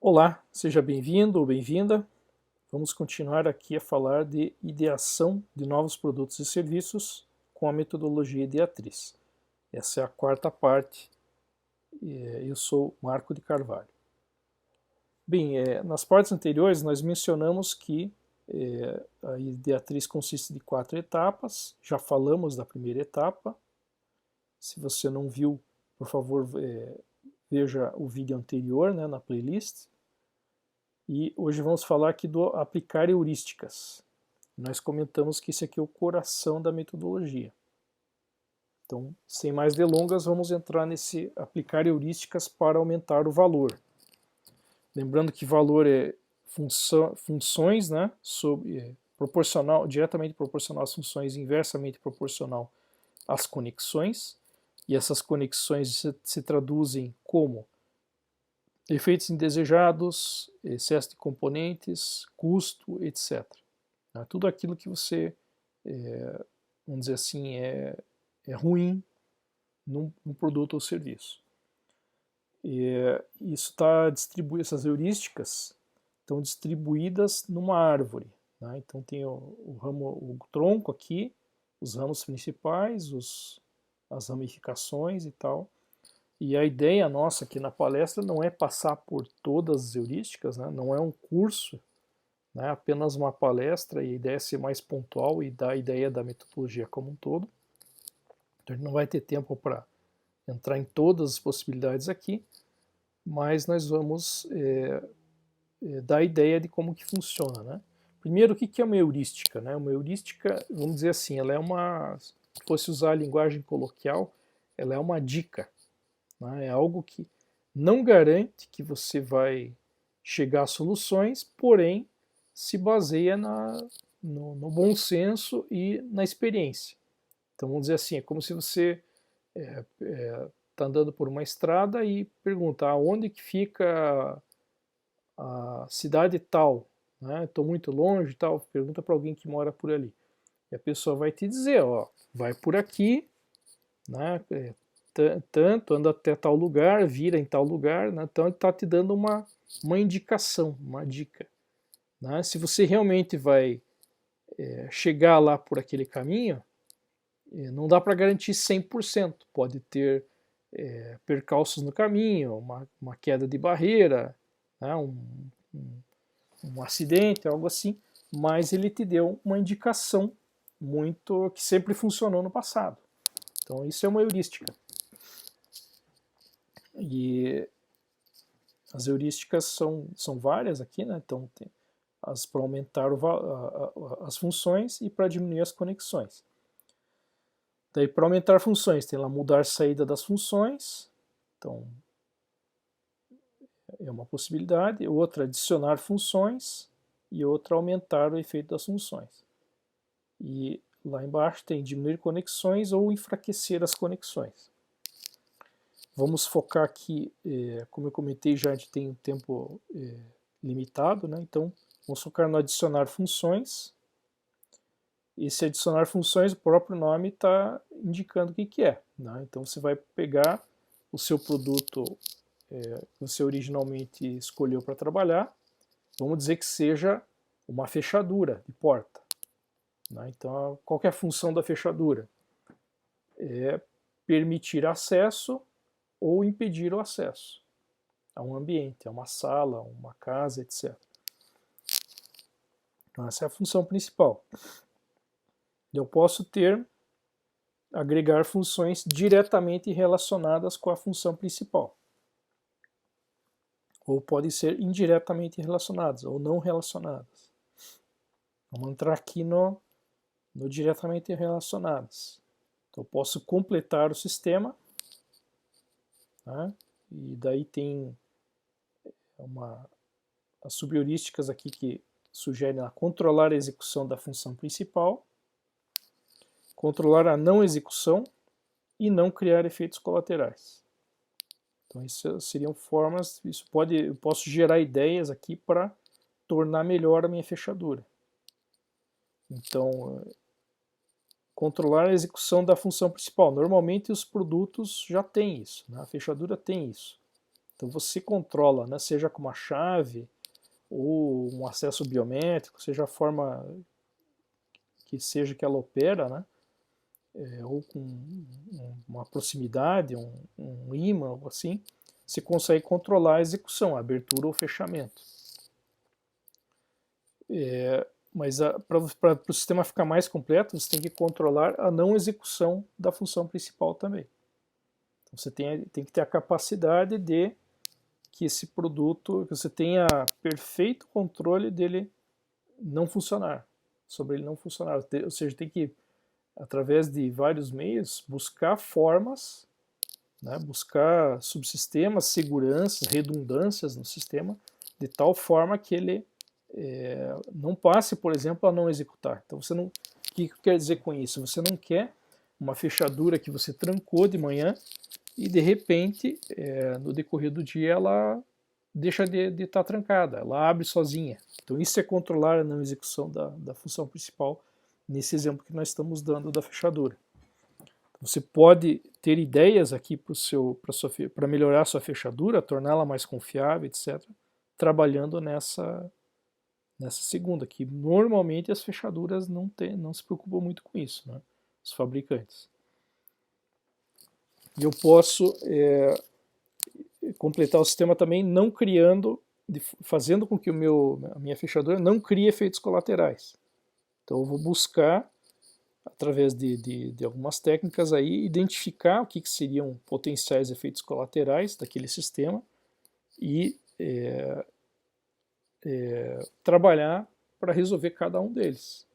Olá, seja bem-vindo ou bem-vinda. Vamos continuar aqui a falar de ideação de novos produtos e serviços com a metodologia Ideatriz. Essa é a quarta parte. Eu sou Marco de Carvalho. Bem, nas partes anteriores nós mencionamos que a Ideatriz consiste de 4 etapas. Já falamos da primeira etapa. Se você não viu, por favor, veja o vídeo anterior, né, na playlist. E hoje vamos falar aqui do aplicar heurísticas. Nós comentamos que esse aqui é o coração da metodologia. Então, sem mais delongas, vamos entrar nesse aplicar heurísticas para aumentar o valor. Lembrando que valor é funções, né, diretamente proporcional às funções, inversamente proporcional às conexões. E essas conexões se traduzem como efeitos indesejados, excesso de componentes, custo, etc. Tudo aquilo que você, vamos dizer assim, é ruim num produto ou serviço. Isso está distribuído, essas heurísticas estão distribuídas numa árvore. Então tem o tronco aqui, os ramos principais, as ramificações e tal. E a ideia nossa aqui na palestra não é passar por todas as heurísticas, né? Não é um curso, né? Apenas uma palestra, e a ideia é ser mais pontual e dar a ideia da metodologia como um todo. Então a gente não vai ter tempo para entrar em todas as possibilidades aqui, mas nós vamos dar a ideia de como que funciona, né? Primeiro, o que é uma heurística, né? Uma heurística, vamos dizer assim, ela é se fosse usar a linguagem coloquial, ela é uma dica. É algo que não garante que você vai chegar a soluções, porém se baseia no bom senso e na experiência. Então vamos dizer assim, é como se você está andando por uma estrada e pergunta aonde que fica a cidade tal, estou muito longe tal, pergunta para alguém que mora por ali. E a pessoa vai te dizer, ó, vai por aqui, né, tanto, anda até tal lugar, vira em tal lugar, né? Então ele está te dando uma indicação, uma dica. Né? Se você realmente vai chegar lá por aquele caminho, não dá para garantir 100%. Pode ter percalços no caminho, uma queda de barreira, né? um acidente, algo assim, mas ele te deu uma indicação muito que sempre funcionou no passado. Então isso é uma heurística. E as heurísticas são várias aqui, né? Então tem as para aumentar as funções e para diminuir as conexões. Daí para aumentar funções tem lá mudar a saída das funções, então é uma possibilidade. Outra adicionar funções e outra aumentar o efeito das funções. E lá embaixo tem diminuir conexões ou enfraquecer as conexões. Vamos focar aqui, como eu comentei já, a gente tem um tempo limitado, né? Então vamos focar no adicionar funções. Esse adicionar funções, o próprio nome está indicando o que é. Né? Então você vai pegar o seu produto que você originalmente escolheu para trabalhar, vamos dizer que seja uma fechadura de porta. Né? Então qual é a função da fechadura? É permitir acesso ou impedir o acesso a um ambiente, a uma sala, uma casa, etc. Então essa é a função principal. Eu posso agregar funções diretamente relacionadas com a função principal. Ou podem ser indiretamente relacionadas, ou não relacionadas. Vamos entrar aqui no diretamente relacionadas. Então eu posso completar o sistema, né? E daí tem as subheurísticas aqui que sugerem controlar a execução da função principal, controlar a não execução e não criar efeitos colaterais. Então isso seriam formas, eu posso gerar ideias aqui para tornar melhor a minha fechadura. Então, controlar a execução da função principal. Normalmente os produtos já têm isso, né? A fechadura tem isso. Então você controla, né, seja com uma chave ou um acesso biométrico, seja a forma que seja que ela opera, né, ou com uma proximidade, um ímã, ou assim, você consegue controlar a execução, a abertura ou fechamento. Mas para o sistema ficar mais completo, você tem que controlar a não execução da função principal também. Então você tem que ter a capacidade de que esse produto, que você tenha perfeito controle dele não funcionar, sobre ele não funcionar. Ou seja, tem que, através de vários meios, buscar formas, né, buscar subsistemas, seguranças, redundâncias no sistema, de tal forma que ele não passe, por exemplo, a não executar. Então, você não, o que quer dizer com isso? Você não quer uma fechadura que você trancou de manhã e, de repente, no decorrer do dia, ela deixa de estar trancada, ela abre sozinha. Então, isso é controlar a não execução da função principal, nesse exemplo que nós estamos dando da fechadura. Você pode ter ideias aqui para melhorar a sua fechadura, torná-la mais confiável, etc., trabalhando nessa segunda, que normalmente as fechaduras não se preocupam muito com isso, né? Os fabricantes. E eu posso completar o sistema também não criando, fazendo com que a minha fechadura não crie efeitos colaterais. Então eu vou buscar, através de algumas técnicas aí, identificar o que seriam potenciais efeitos colaterais daquele sistema e trabalhar para resolver cada um deles.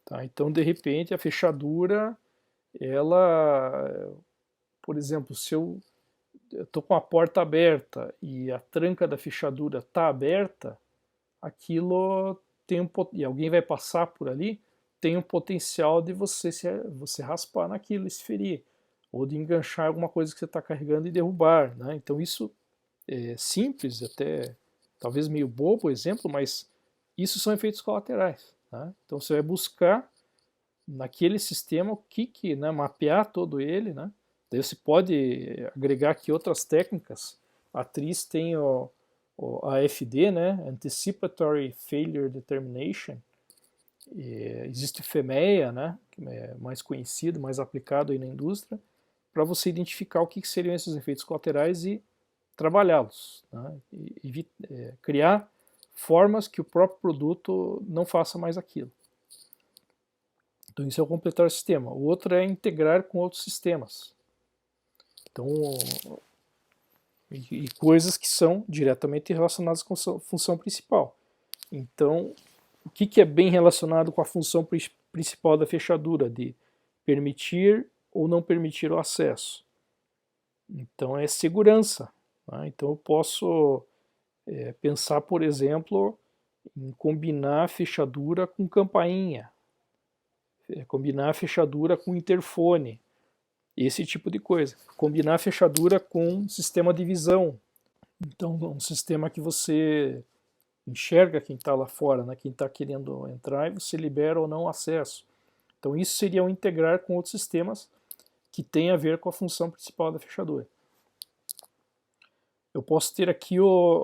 Tá? Então, de repente, a fechadura, ela, por exemplo, se eu estou com a porta aberta e a tranca da fechadura está aberta, aquilo tem e alguém vai passar por ali, tem um potencial de você raspar naquilo e se ferir, ou de enganchar alguma coisa que você está carregando e derrubar, né? Então isso é simples, até talvez meio bobo o exemplo, mas isso são efeitos colaterais. Né? Então você vai buscar naquele sistema o que né, mapear todo ele, né? Daí você pode agregar aqui outras técnicas. A atriz tem o AFD, né? Anticipatory Failure Determination. Existe o FEMEA, né? Que é mais conhecido, mais aplicado aí na indústria, para você identificar o que seriam esses efeitos colaterais e trabalhá-los, né? Criar formas que o próprio produto não faça mais aquilo. Então isso é o completar o sistema. O outro é integrar com outros sistemas. Então, e coisas que são diretamente relacionadas com a função principal. Então, o que é bem relacionado com a função principal da fechadura, de permitir ou não permitir o acesso? Então, é segurança. Tá? Então, eu posso pensar, por exemplo, em combinar a fechadura com campainha, combinar a fechadura com interfone, esse tipo de coisa. Combinar a fechadura com sistema de visão. Então, um sistema que você enxerga quem está lá fora, né, quem está querendo entrar, e você libera ou não acesso. Então, isso seria um integrar com outros sistemas que tem a ver com a função principal da fechadura. Eu posso ter aqui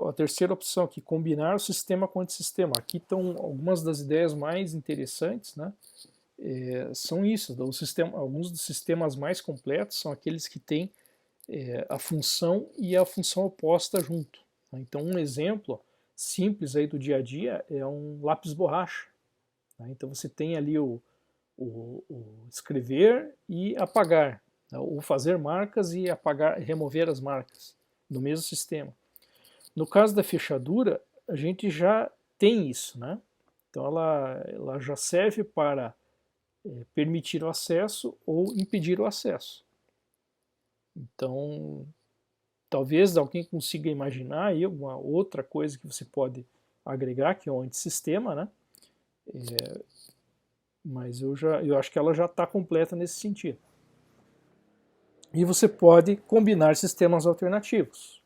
a terceira opção, aqui, combinar o sistema com o antissistema. Aqui estão algumas das ideias mais interessantes, né? São isso, alguns dos sistemas mais completos são aqueles que têm a função e a função oposta junto. Né? Então, um exemplo simples aí do dia a dia é um lápis borracha. Né? Então, você tem ali o escrever e apagar, né? Ou fazer marcas e apagar, remover as marcas no mesmo sistema. No caso da fechadura, a gente já tem isso, né? Então, ela já serve para permitir o acesso ou impedir o acesso. Então, talvez alguém consiga imaginar aí alguma outra coisa que você pode agregar, que é o antissistema, né? Mas eu acho que ela já está completa nesse sentido. E você pode combinar sistemas alternativos.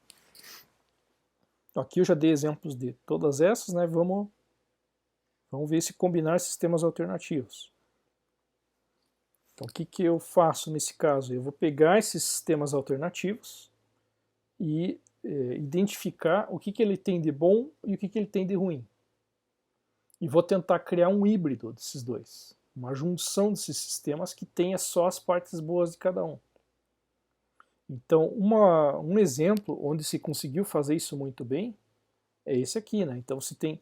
Aqui eu já dei exemplos de todas essas, né? Vamos ver se combinar sistemas alternativos. Então, o que eu faço nesse caso? Eu vou pegar esses sistemas alternativos, e identificar o que ele tem de bom e o que ele tem de ruim. E vou tentar criar um híbrido desses dois, uma junção desses sistemas que tenha só as partes boas de cada um. Então, um exemplo onde se conseguiu fazer isso muito bem é esse aqui, né? Então, você tem,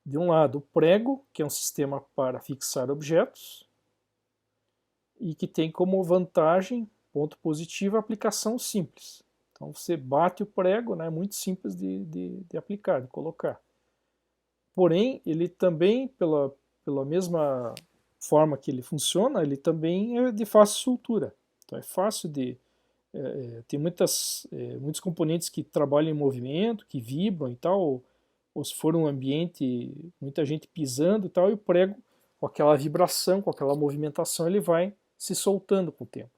de um lado, o prego, que é um sistema para fixar objetos, e que tem como vantagem, ponto positivo, a aplicação simples. Então, você bate o prego, né? É muito simples de aplicar, de colocar. Porém, ele também, pela mesma forma que ele funciona, ele também é de fácil soltura. Então, é fácil de... tem muitos componentes que trabalham em movimento, que vibram e tal, ou se for um ambiente, muita gente pisando e tal, e o prego, com aquela vibração, com aquela movimentação, ele vai se soltando com o tempo.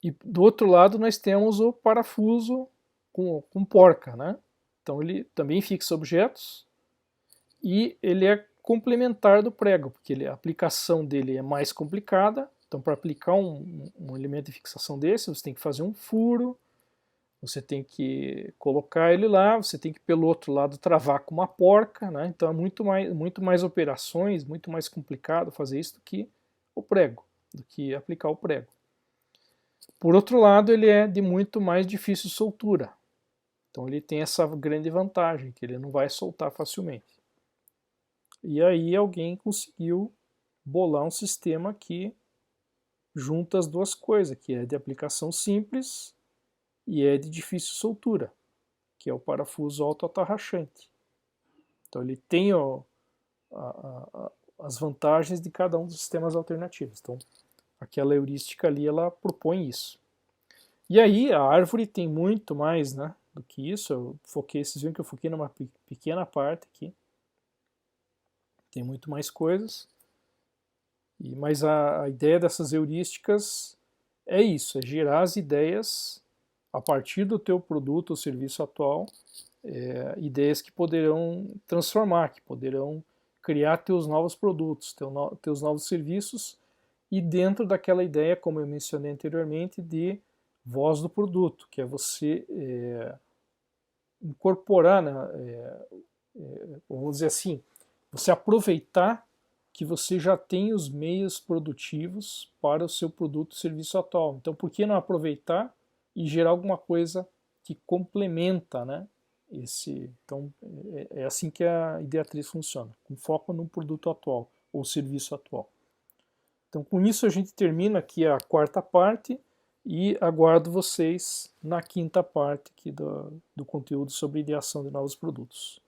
E do outro lado nós temos o parafuso com porca, né? Então ele também fixa objetos e ele é complementar do prego, porque a aplicação dele é mais complicada. Então, para aplicar um elemento de fixação desse, você tem que fazer um furo, você tem que colocar ele lá, você tem que, pelo outro lado, travar com uma porca, né? Então é muito mais operações, muito mais complicado fazer isso do que o prego, do que aplicar o prego. Por outro lado, ele é de muito mais difícil soltura. Então ele tem essa grande vantagem, que ele não vai soltar facilmente. E aí alguém conseguiu bolar um sistema que junta as duas coisas, que é de aplicação simples e é de difícil soltura, que é o parafuso autoatarrachante. Então ele tem as vantagens de cada um dos sistemas alternativos. Então aquela heurística ali, ela propõe isso. E aí a árvore tem muito mais, né, do que isso. Vocês viram que eu foquei numa pequena parte aqui. Tem muito mais coisas. Mas a ideia dessas heurísticas é isso, é gerar as ideias a partir do teu produto ou serviço atual, ideias que poderão transformar, que poderão criar teus novos produtos, teus novos serviços, e dentro daquela ideia, como eu mencionei anteriormente, de voz do produto, que é você incorporar, né, vamos dizer assim, você aproveitar que você já tem os meios produtivos para o seu produto ou serviço atual. Então, por que não aproveitar e gerar alguma coisa que complementa, né, esse... Então, é assim que a Ideatriz funciona, com foco no produto atual ou serviço atual. Então, com isso a gente termina aqui a quarta parte e aguardo vocês na quinta parte aqui do conteúdo sobre ideação de novos produtos.